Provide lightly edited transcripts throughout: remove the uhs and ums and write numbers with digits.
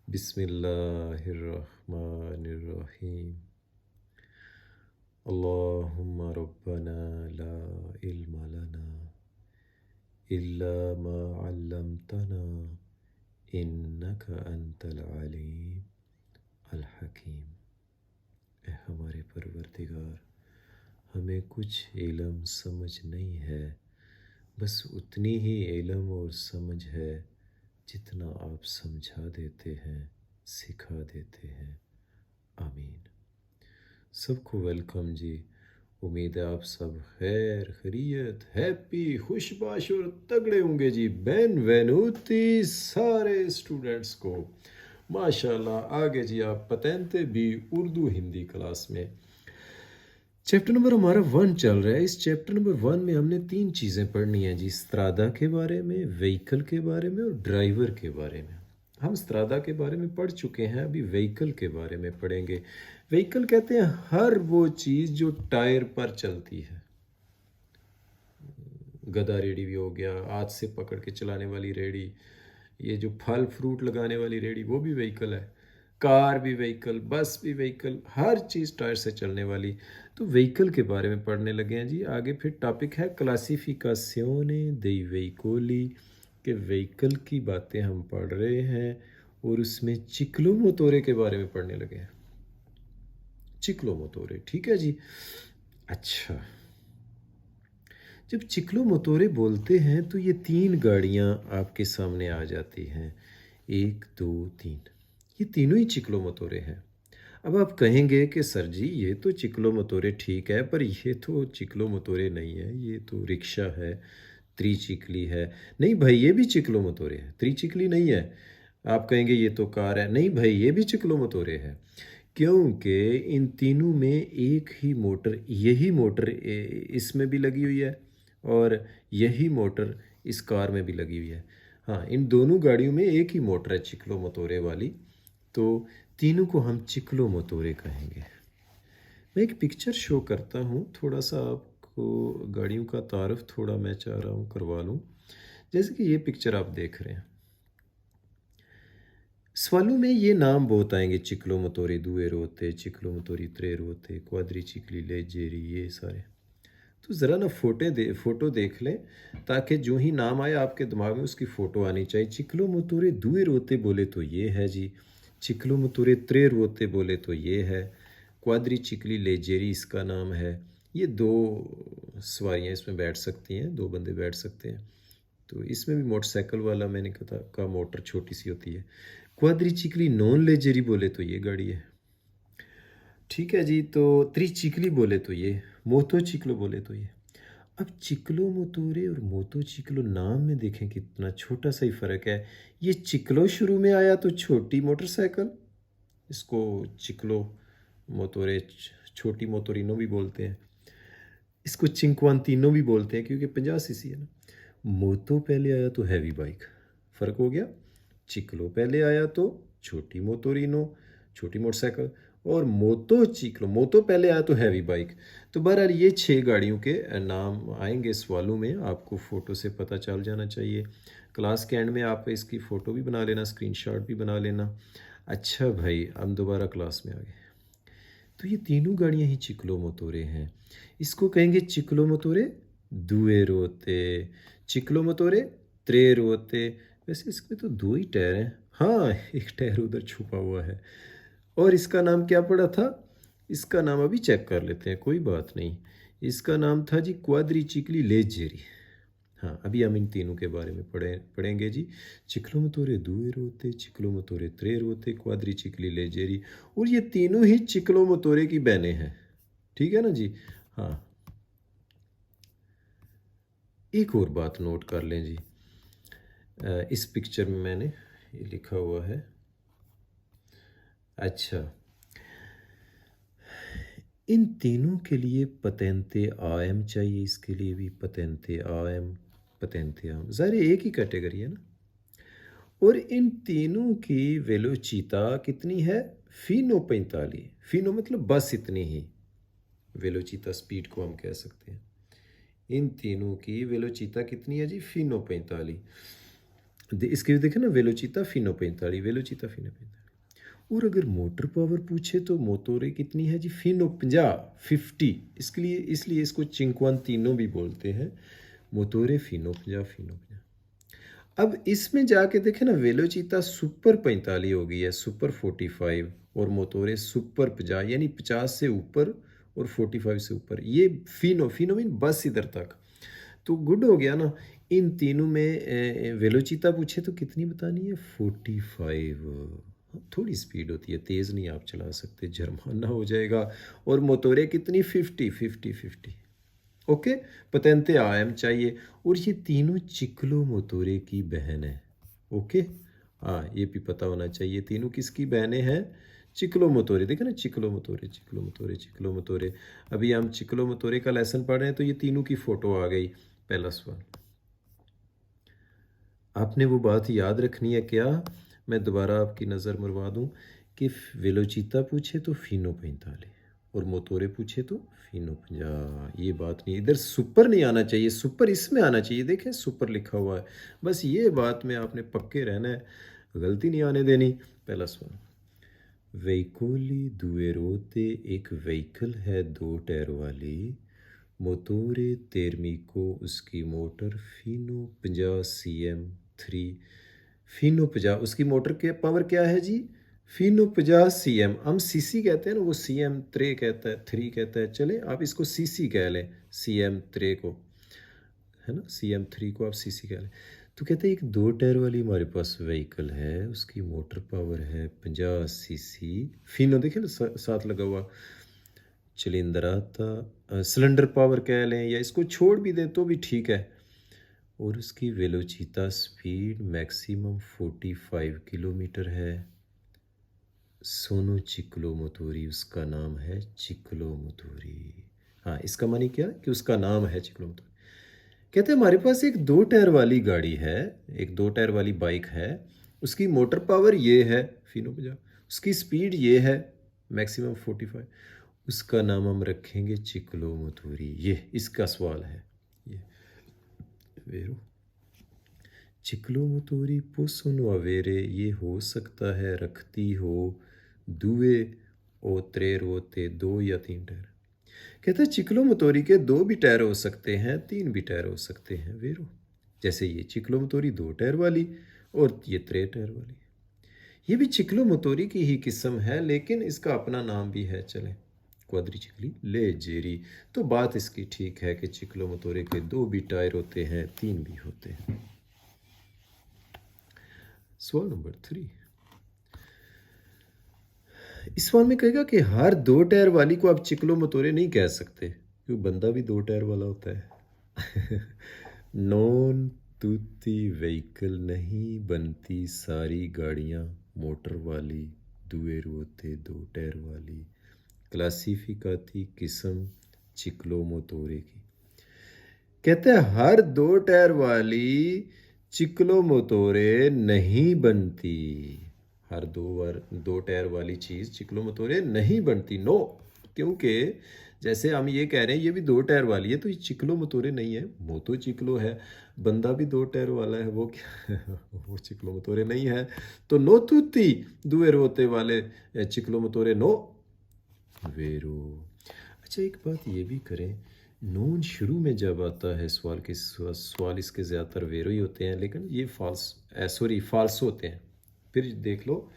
बिस्मिल्लाहिर्रहमानिर्रहीम। अल्लाहुम्मा रब्बना ला इल्मा लना इल्ला मा अल्लमतना इन्नका अंतल अलीम अल हकीम। ए हमारे परवरदिगार, हमें कुछ इल्म समझ नहीं है, बस उतनी ही इल्म और समझ है जितना आप समझा देते हैं, सिखा देते हैं। आमीन। सबको वेलकम जी। उम्मीद है आप सब खैर खैरियत, हैप्पी, खुशबाश और तगड़े होंगे जी। बेनवेनुती सारे स्टूडेंट्स को। माशाल्लाह। आगे जी आप पतेंते भी उर्दू हिंदी क्लास में चैप्टर नंबर हमारा 1 चल रहा है। इस चैप्टर नंबर 1 में हमने 3 चीज़ें पढ़नी है जी। स्त्रादा के बारे में, व्हीकल के बारे में और ड्राइवर के बारे में। हम स्त्रादा के बारे में पढ़ चुके हैं, अभी व्हीकल के बारे में पढ़ेंगे। व्हीकल कहते हैं हर वो चीज़ जो टायर पर चलती है। गधा रेडी भी हो गया, हाथ से पकड़ के चलाने वाली रेडी, ये जो फल फ्रूट लगाने वाली रेडी वो भी व्हीकल है। कार भी व्हीकल, बस भी व्हीकल, हर चीज़ टायर से चलने वाली। तो व्हीकल के बारे में पढ़ने लगे हैं जी। आगे फिर टॉपिक है क्लासिफिकाzione dei veicoli, के व्हीकल की बातें हम पढ़ रहे हैं और उसमें चिक्लोमोतोरे के बारे में पढ़ने लगे हैं। चिक्लोमोतोरे, ठीक है जी। अच्छा, जब चिक्लोमोतोरे बोलते हैं तो ये 3 गाड़ियाँ आपके सामने आ जाती हैं। 1, 2, 3, ये तीनों ही चिक्लोमोतोरे हैं। अब आप कहेंगे कि सर जी ये तो चिक्लोमोतोरे ठीक है, पर ये तो चिक्लोमोतोरे नहीं है, ये तो रिक्शा है, त्रिचिक्ली है। नहीं भाई, ये भी चिक्लोमोतोरे है, त्रिचिक्ली नहीं है। आप कहेंगे ये तो कार है। नहीं भाई, ये भी चिक्लोमोतोरे है, क्योंकि इन तीनों में एक ही मोटर, यही मोटर इसमें भी लगी हुई है और यही मोटर इस कार में भी लगी हुई है। हाँ, इन दोनों गाड़ियों में एक ही मोटर है चिक्लोमोतोरे वाली, तो तीनों को हम चिक्लोमोतोरे कहेंगे। मैं एक पिक्चर शो करता हूँ, थोड़ा सा आपको गाड़ियों का तारुफ थोड़ा मैं चाह रहा हूँ करवा लूँ। जैसे कि ये पिक्चर आप देख रहे हैं, सवालों में ये नाम बहुत आएंगे, चिक्लोमोतोरे दुए रोते, चिक्लोमोतोरी त्रे रोते, क्वाद्री चिकली लेजेरी, ये सारे। तो ज़रा ना फ़ोटो देख लें, ताकि जो ही नाम आए आपके दिमाग में उसकी फ़ोटो आनी चाहिए। चिक्लोमोतोरे दुए रोते बोले तो ये है जी, चिक्लोमोतोरे त्रे रोते बोले तो ये है, क्वाद्री चिकली लेजेरी इसका नाम है। ये 2 सवारियाँ इसमें बैठ सकती हैं, 2 बंदे बैठ सकते हैं। तो इसमें भी मोटरसाइकिल वाला मैंने कहा मोटर छोटी सी होती है। क्वाद्री चिकली नॉन लेजेरी बोले तो ये गाड़ी है, ठीक है जी। तो त्रिचिक्ली बोले तो ये, मोतो चिक्लो बोले तो ये। अब चिक्लो मोतोरे और मोतो चिक्लो नाम में देखें कितना छोटा सा ही फ़र्क है। ये चिक्लो शुरू में आया तो छोटी मोटरसाइकिल, इसको चिक्लो मोतोरे, छोटी मोतोरिनो भी बोलते हैं। इसको चिंक्वांतिनो भी बोलते हैं क्योंकि 50 सीसी है ना। मोतो पहले आया तो हैवी बाइक, फ़र्क हो गया। चिक्लो पहले आया तो छोटी मोतोरिनो, छोटी मोटरसाइकिल। और मोतो चिक्लो, मोतो पहले आया तो हैवी बाइक। तो बहरहाल ये 6 गाड़ियों के नाम आएंगे सवालों में, आपको फ़ोटो से पता चल जाना चाहिए। क्लास के एंड में आप इसकी फ़ोटो भी बना लेना, स्क्रीनशॉट भी बना लेना। अच्छा भाई, हम दोबारा क्लास में आ गए। तो ये तीनों गाड़ियाँ ही चिक्लोमोतोरे हैं। इसको कहेंगे चिक्लोमोतोरे दुए रोते, चिक्लोमोतोरे त्रे रोते। वैसे इसमें तो 2 ही टायर हैं। हाँ, एक टायर उधर छुपा हुआ है। और इसका नाम क्या पड़ा था? इसका नाम अभी चेक कर लेते हैं, कोई बात नहीं। इसका नाम था जी क्वाद्रिचिक्ली लेजेरी। हाँ, अभी हम इन तीनों के बारे में पढ़ेंगे जी। चिक्लोमोतोरे दुए रोते, चिक्लोमोतोरे त्रे रोते, क्वाद्रिचिक्ली लेजेरी। और ये तीनों ही चिक्लोमोतोरे की बहनें हैं, ठीक है ना जी। हाँ, एक और बात नोट कर लें जी। इस पिक्चर में मैंने ये लिखा हुआ है। अच्छा, इन तीनों के लिए पतेंते आम चाहिए, इसके लिए भी पतेंते आम, पतेंते आम, ज़ाहिर है एक ही कैटेगरी है ना। और इन तीनों की वेलोचिता कितनी है? फीनो 45। फीनो मतलब बस इतनी ही, वेलोचिता स्पीड को हम कह सकते हैं। इन तीनों की वेलोचिता कितनी है जी? फीनो 45। इसके भी देखें ना, वेलोचिता फिनो 45, वेलोचिता फिनो 45। और अगर मोटर पावर पूछे तो मोटोरे कितनी है जी, फिनो 50। इसके लिए इसलिए इसको चिंक्वांतीनो भी बोलते हैं, मोटोरे फिनो 50, फिनो 50। अब इसमें जाके देखें ना, वेलोचिता सुपर 45 हो गई है, सुपर 45, और मोटोरे सुपर 50, यानी 50 से ऊपर और 45 से ऊपर। ये फिनो, फिनो मीन बस इधर तक। तो गुड हो गया ना। इन तीनों में वेलोचिता पूछे तो कितनी बतानी है, 45। थोड़ी स्पीड होती है, तेज़ नहीं आप चला सकते, जुर्माना हो जाएगा। और मोटोरे कितनी, 50, 50, 50। ओके, पतेंते आम चाहिए। और ये तीनों चिक्लो मोटोरे की बहन है। ओके, हाँ ये भी पता होना चाहिए, तीनों किसकी बहनें हैं, चिक्लो मोटोरे। देखो ना, चिक्लो मोटोरे, चिक्लो मोटोरे, चिक्लो मोटोरे। अभी हम चिक्लो मोटोरे का लेसन पढ़ रहे हैं, तो ये तीनों की फ़ोटो आ गई। पहला सवाल, आपने वो बात याद रखनी है क्या, मैं दोबारा आपकी नज़र मरवा दूं कि वेलोचिता पूछे तो फिनो 45 और मोटोरे पूछे तो फिनो 50। ये बात नहीं, इधर सुपर नहीं आना चाहिए, सुपर इसमें आना चाहिए। देखें सुपर लिखा हुआ है, बस ये बात में आपने पक्के रहना है, गलती नहीं आने देनी। पहला सवाल, वेहिकोली दुएरोते एक व्हीकल है 2 टायर वाली, मोटोरे तेर्मिको उसकी मोटर फिनो 50 cm 3, फिनो 50 उसकी मोटर के पावर क्या है जी, फिनो 50 cm। हम सीसी कहते हैं ना, वो cm 3 कहता है, 3 कहता है, चले आप इसको सीसी कह लें, cm 3 को, है ना, cm 3 को आप सीसी कह लें। तो कहते हैं एक 2 टायर वाली हमारे पास व्हीकल है, उसकी मोटर पावर है 50 cc, फिनो देखे ना साथ लगा हुआ, चिलिंद्राता सिलेंडर पावर कह लें, या इसको छोड़ भी दें तो भी ठीक है। और उसकी वेलोचिता स्पीड मैक्सिमम 45 किलोमीटर है। सोनो चिक्लो मोटोरी उसका नाम है, चिक्लो मोटोरी। हाँ, इसका मानी क्या कि उसका नाम है चिक्लो मोटोरी। कहते हैं हमारे पास एक 2 टायर वाली गाड़ी है, एक 2 टायर वाली बाइक है, उसकी मोटर पावर ये है फिनो 50, उसकी स्पीड ये है मैक्सिमम 45, उसका नाम हम रखेंगे चिक्लो मोटोरी। ये इसका सवाल है। ये वेरो चिक्लो मोटोरी पोसोनो अवेरे, ये हो सकता है रखती हो दुए ओ त्रे रोते, 2 या 3 टायर। कहता है चिक्लो मोटोरी के 2 भी टायर हो सकते हैं, 3 भी टायर हो सकते हैं वेरो। जैसे ये चिक्लो मोटोरी 2 टायर वाली और ये 3 टायर वाली। ये भी चिक्लो मोटोरी की ही किस्म है, लेकिन इसका अपना नाम भी है, चले क्वाद्रिचिकली लेजेरी। तो बात इसकी ठीक है कि चिक्लो मोटोरे के 2 भी टायर होते हैं, 3 भी होते हैं। सवाल नंबर 3, इस सवाल में कहेगा कि हर 2 टायर वाली को आप चिक्लो मोटोरे नहीं कह सकते, क्योंकि बंदा भी 2 टायर वाला होता है। नॉन तुती व्हीकल नहीं बनती सारी गाड़ियाँ मोटर वाली, दुए रोते 2 टायर वाली, क्लासिफिकाती किस्म चिक्लो मोटोरे की। कहते हैं हर 2 टायर वाली चिक्लो मोटोरे नहीं बनती, हर 2 टायर वाली चीज़ चिक्लो मोटोरे नहीं बनती, नो। क्योंकि जैसे हम ये कह रहे हैं ये भी 2 टायर वाली है, तो ये चिक्लो मोटोरे नहीं है, मोतो चिक्लो है। बंदा भी 2 टायर वाला है, वो क्या वो चिक्लो मोटोरे नहीं है। तो नो तुती दुए रोते वाले चिक्लो मोटोरे नो वेरो। अच्छा एक बात ये भी करें, नून शुरू में जब आता है सवाल के, सवाल इसके ज़्यादातर वेरो ही होते हैं, लेकिन ये फाल्स होते हैं। फिर देख लो,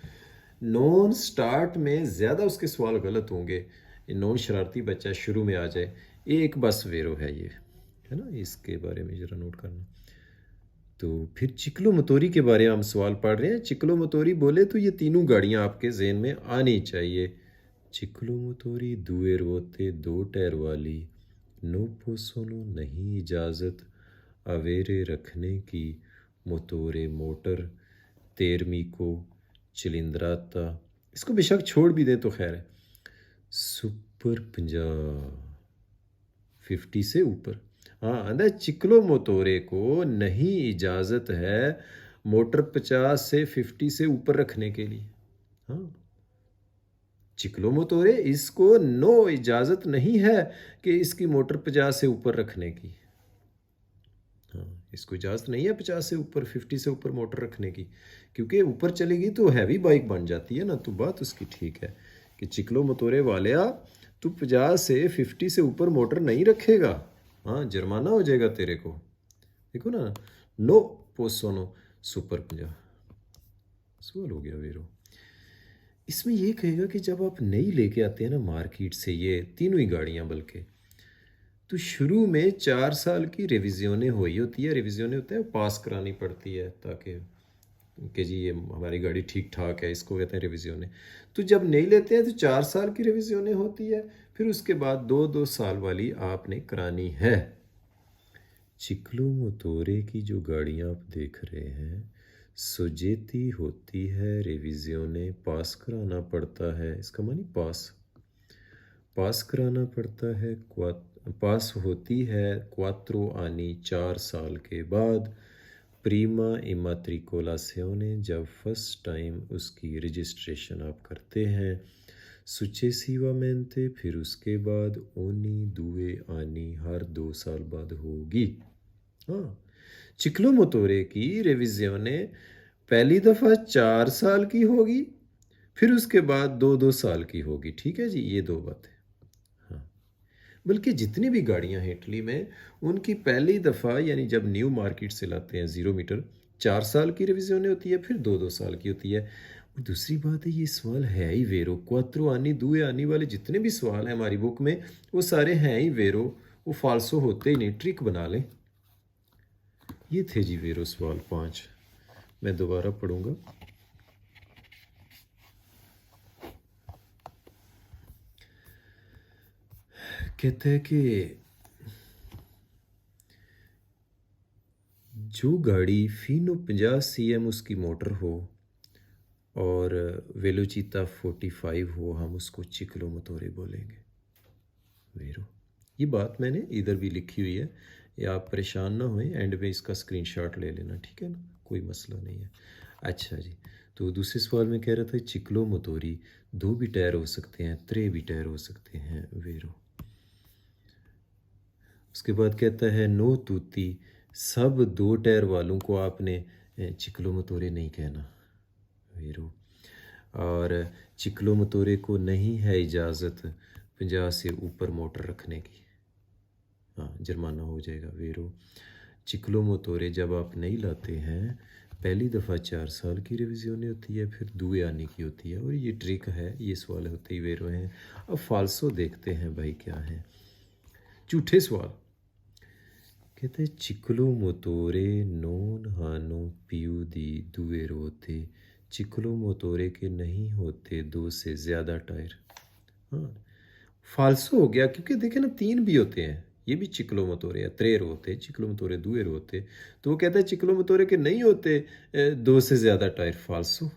नॉन स्टार्ट में ज़्यादा उसके सवाल गलत होंगे। नॉन शरारती बच्चा शुरू में आ जाए, एक बस वेरो है ये, है ना, इसके बारे में ज़रा नोट करना। तो फिर चिक्लो मोटोरी के बारे में हम सवाल पढ़ रहे हैं। चिक्लो मोटोरी बोले तो ये तीनों गाड़ियाँ आपके जहन में आनी चाहिए। चिक्लो मोटोरी दुए रोते 2 टायर वाली, नो पोसोनो नहीं इजाज़त अवेरे रखने की, मोटोरे मोटर, तेरमी को चिलिंद्राता, इसको बेशक छोड़ भी दे तो खैर है, सुपर 50 से ऊपर। हाँ, अंदर चिक्लो मोटोरे को नहीं इजाज़त है मोटर 50 से 50 से ऊपर रखने के लिए। हाँ, चिक्लो मोटोरे इसको नो इजाज़त नहीं है कि इसकी मोटर 50 से ऊपर रखने की। हाँ, इसको इजाज़त नहीं है 50 से ऊपर 50 से ऊपर मोटर रखने की, क्योंकि ऊपर चलेगी तो हैवी बाइक बन जाती है ना। तो बात उसकी ठीक है कि चिकलो मोतोरे वालिया तू 50 से 50 से ऊपर मोटर नहीं रखेगा, हाँ जुर्माना हो जाएगा तेरे को। देखो ना, नो पोसोनो सुपर 50 सवाल हो गया वीरो। इसमें ये कहेगा कि जब आप नई लेके आते हैं ना मार्केट से ये तीनों ही गाड़ियाँ, बल्कि तो शुरू में 4 साल की रिविज़नें हुई होती है, रिविज़नें होता है पास करानी पड़ती है ताकि कि जी ये हमारी गाड़ी ठीक ठाक है, इसको कहते हैं रिविज़नें। तो जब नहीं लेते हैं तो 4 साल की रिविज़नें होती है, फिर उसके बाद 2-2 साल वाली आपने करानी है। चिक्लो मोतोरे की जो गाड़ियाँ आप देख रहे हैं, सुजेती होती है, रिविज़नें पास कराना पड़ता है, इसका मानी पास कराना पड़ता है। पास होती है क्वात्रो आनी 4 साल के बाद। प्रीमा इमात्रिकोलासियोने जब फर्स्ट टाइम उसकी रजिस्ट्रेशन आप करते हैं। सुचेसिवामेंटे फिर उसके बाद ओनी दुए आनी हर 2 साल बाद होगी। हाँ, चिक्लो मोतोरे की रिविज़ने पहली दफ़ा 4 साल की होगी, फिर उसके बाद 2-2 साल की होगी। ठीक है जी, ये दो बातें। हाँ, बल्कि जितनी भी गाड़ियां हैं इटली में, उनकी पहली दफ़ा यानी जब न्यू मार्केट से लाते हैं 0 मीटर, 4 साल की रिविज़न होती है, फिर 2-2 साल की होती है। और दूसरी बात है, ये सवाल है ही वेरो क्वात्रो आनी दुए आनी वाले जितने भी सवाल हैं हमारी बुक में, वो सारे हैं ही वेरो, वो फाल्सो होते ही नहीं, ट्रिक बना लें। ये थे जी वेरो सवाल 5। मैं दोबारा पढ़ूंगा। कहते हैं कि जो गाड़ी फीनो 50 CM उसकी मोटर हो और वेलोचिता 45 हो, हम उसको चिक्लो मोतोरे बोलेंगे वेरो। ये बात मैंने इधर भी लिखी हुई है, या आप परेशान ना होएं, एंड में इसका स्क्रीनशॉट ले लेना, ठीक है ना, कोई मसला नहीं है। अच्छा जी, तो दूसरे सवाल में कह रहा था चिक्लो मोतोरी 2 भी टायर हो सकते हैं, 3 भी टायर हो सकते हैं वेरो। उसके बाद कहता है नो तूती, सब 2 टायर वालों को आपने चिक्लो मोतोरे नहीं कहना वेरो। और चिक्लो मोतोरे को नहीं है इजाज़त 50 से ऊपर मोटर रखने की, हाँ जुर्माना हो जाएगा वेरो। चिक्लो मोतोरे जब आप नहीं लाते हैं, पहली दफ़ा 4 साल की रिविज़न होती है, फिर दुए आने की होती है। और ये ट्रिक है, ये सवाल होते ही वेरो हैं। अब फाल्सो देखते हैं भाई क्या है। झूठे सवाल कहते चिक्लो मोतोरे नोन हानो पियू दी दुए रोते, चिक्लो मोतोरे के नहीं होते 2 से ज़्यादा टायर। हाँ, फाल्सो हो गया, क्योंकि देखे ना 3 भी होते हैं, ये भी चिक्लो मोतोरे है, 3 होते चिक्लो मोतोरे 2 होते। तो वो कहता है चिक्लो मोतोरे के नहीं होते 2 से ज़्यादा टायर, फाल्सो।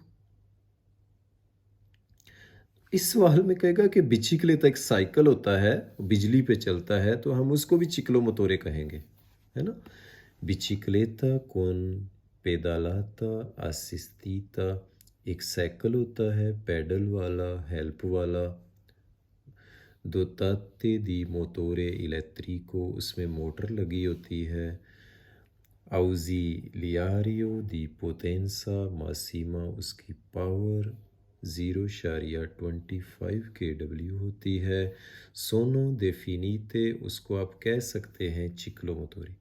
इस सवाल में कहेगा कि बिचिक्लेता एक साइकिल होता है, बिजली पे चलता है, तो हम उसको भी चिक्लो मोतोरे कहेंगे, है ना। बिचिक्लेता कौन पेदालाता असिस्तीता, एक साइकिल होता है पैडल वाला, हेल्प वाला। दोताते दी मोतोरे इलेक्ट्रिको, उसमें मोटर लगी होती है। आउज़िलियारियो दी पोटेंसा मासीमा, उसकी पावर 0.25 kW होती है। सोनो देफिनीते, उसको आप कह सकते हैं चिक्लो मोतोरी।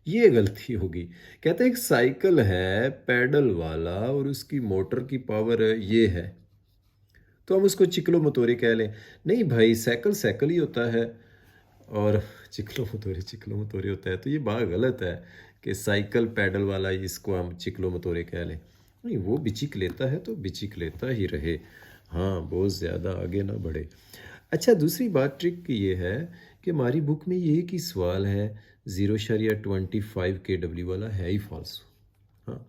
ये गलती होगी, कहते हैं एक साइकिल है पैडल वाला और उसकी मोटर की पावर ये है, तो हम उसको चिक्लो मोतोरी कह लें। नहीं भाई, साइकिल साइकिल ही होता है और चिक्लो मोतोरी होता है, तो ये बात गलत है कि साइकिल पैडल वाला इसको हम चिक्लो मोतोरे कह लें। नहीं, वो बिचिक लेता है तो बिचिक लेता ही रहे, हाँ बहुत ज़्यादा आगे ना बढ़े। अच्छा, दूसरी बात ट्रिक ये है कि हमारी बुक में ये एक ही सवाल है 0.25 kW वाला, है ही फाल्सो। हाँ,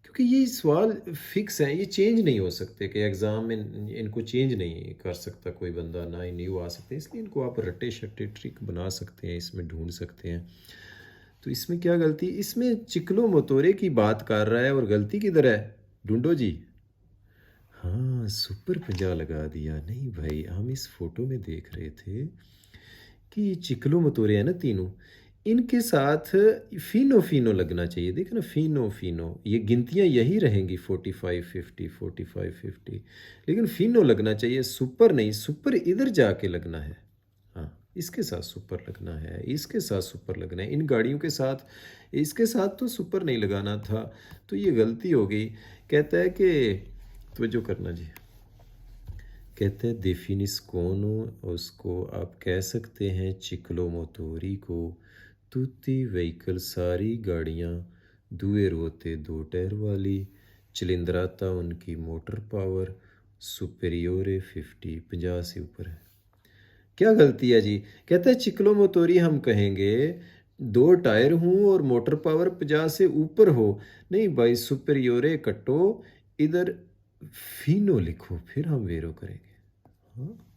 क्योंकि ये सवाल फिक्स हैं, ये चेंज नहीं हो सकते कि एग्ज़ाम में इनको चेंज नहीं कर सकता कोई बंदा, ना ही न्यू आ सकते, इसलिए इनको आप रट्टे शट्टे ट्रिक बना सकते हैं, इसमें ढूंढ सकते हैं। तो इसमें क्या गलती, इसमें चिक्लो मोतोरे की बात कर रहा है और गलती किधर है, ढूंढो जी। हाँ, सुपर 50 लगा दिया। नहीं भाई, हम इस फोटो में देख रहे थे कि चिक्लो मोतोरे है ना तीनों, इनके साथ फ़ीनो फ़ीनो लगना चाहिए। देखो ना फ़ीनो फ़ीनो ये गिनतियाँ यही रहेंगी 45 50 45 50 लेकिन फ़ीनो लगना चाहिए सुपर नहीं, सुपर इधर जाके लगना है। हाँ, इसके साथ सुपर लगना है, इसके साथ सुपर लगना है। इन गाड़ियों के साथ इसके साथ तो सुपर नहीं लगाना था, तो ये गलती हो गई। कहता है कि तवज्जो करना जी। कहते हैं definiscono उसको आप कह सकते हैं चिक्लोमोतोरी को tutti व्हीकल सारी गाड़ियाँ दुए रोते दो टायर वाली चिलिंद्राता उनकी मोटर पावर सुपेरियोरे 50 से ऊपर है। क्या गलती है जी? कहता है चिक्लोमोतोरी हम कहेंगे दो टायर हूँ और मोटर पावर 50 से ऊपर हो। नहीं भाई सुपेरियोरे कटो, इधर फीनो लिखो फिर हम वेरो करेंगे। हाँ?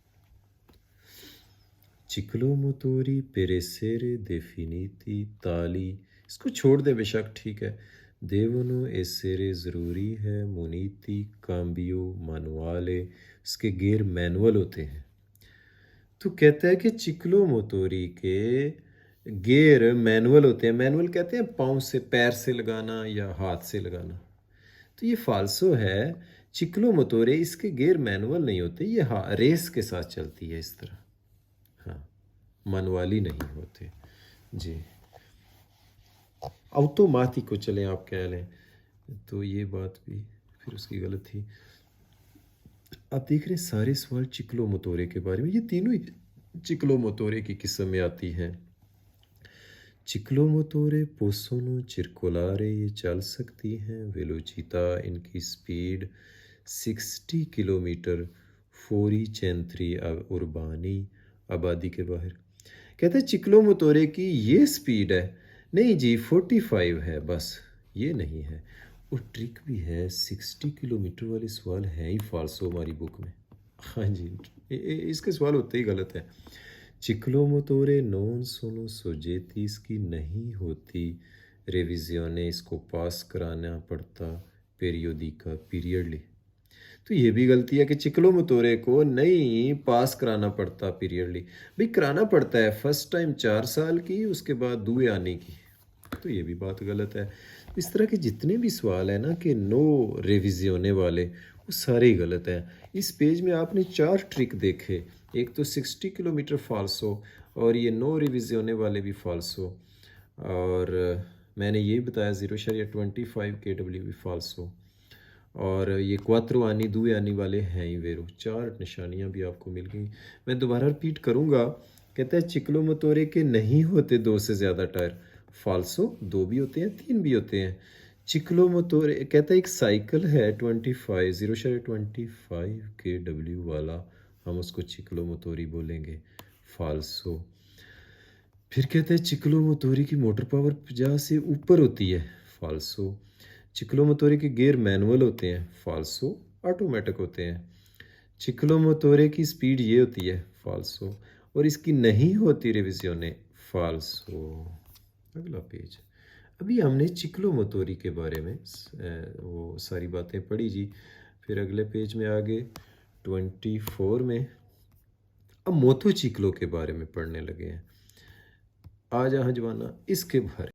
चिक्लोमोतोरी पेरेसेरे definiti ताली इसको छोड़ दे बेशक ठीक है। देवनो एसेरे ज़रूरी है मुनीति काम्बियो मानुआले इसके गेयर मैनुअल होते हैं। तो कहता है कि चिक्लोमोतोरी के गेयर मैनुअल होते हैं। मैनुअल कहते हैं पाँव से पैर से लगाना या हाथ से लगाना। तो ये फाल्सो है। चिक्लोमोतोरे इसके गेयर मैनुअल नहीं होते, ये हाँ रेस के साथ चलती है इस तरह। हाँ, मनवाली नहीं होते जी। ऑटोमाटिको चलें आप कह लें, तो ये बात भी फिर उसकी गलत थी। आप देख रहे हैं सारे सवाल चिक्लो मोतोरे के बारे में, ये तीनों ही चिक्लो मोतोरे की किस्म में आती हैं। चिक्लो मोतोरे पोसोनो चिरकोलारे ये चल सकती हैं। वेलोचिता इनकी स्पीड 60 किलोमीटर फोरी चैंत्री उर्बानी आबादी के बाहर। कहते हैं चिक्लो मोतोरे की ये स्पीड है। नहीं जी 45 है बस, ये नहीं है। और ट्रिक भी है 60 किलोमीटर वाले सवाल हैं ही फाल्सो हमारी बुक में। हाँ जी, इसके सवाल होते ही गलत है। चिक्लो मोतोरे नॉन सोनो सोजेती इसकी नहीं होती रेविजियोने, इसको पास कराना पड़ता पेरियोडिका पीरियडली। तो ये भी गलती है कि चिक्लो मोतोरे को नहीं पास कराना पड़ता पीरियडली। भाई कराना पड़ता है फर्स्ट टाइम 4 साल की, उसके बाद दुए आने की। तो ये भी बात गलत है। इस तरह के जितने भी सवाल हैं ना कि नो रिविजियोने वाले, वो सारे ही गलत हैं। इस पेज में आपने 4 ट्रिक देखे, एक तो 60 किलोमीटर फाल्सो और ये नो रिविजियोने वाले भी फाल्सो, और मैंने ये बताया 0.25 KW भी फाल्सो, और ये क्वात्रो आनी दुए आनी वाले हैं ही वेरो। 4 निशानियां भी आपको मिल गई। मैं दोबारा रिपीट करूँगा। कहता है चिक्लो मोतोरे के नहीं होते 2 से ज़्यादा टायर, फाल्सो 2 भी होते हैं 3 भी होते हैं। चिक्लो मोतोरे कहता है एक साइकिल है 0.25 KW वाला, हम उसको चिक्लो मोतोरी बोलेंगे फाल्सो। फिर कहते हैं चिक्लो मोतोरी की मोटर पावर 50 से ऊपर होती है फाल्सो। चिक्लो मोतोरी के गियर मैनुअल होते हैं फाल्सो, ऑटोमेटिक होते हैं। चिक्लो मोतोरे की स्पीड ये होती है फाल्सो, और इसकी नहीं होती रिविजियोने फाल्सो। अगला पेज। अभी हमने चिक्लो मोतोरी के बारे में वो सारी बातें पढ़ी जी। फिर अगले पेज में आगे 24 में अब मोतो चिक्लो के बारे में पढ़ने लगे हैं। आ जा जवाना इसके बारे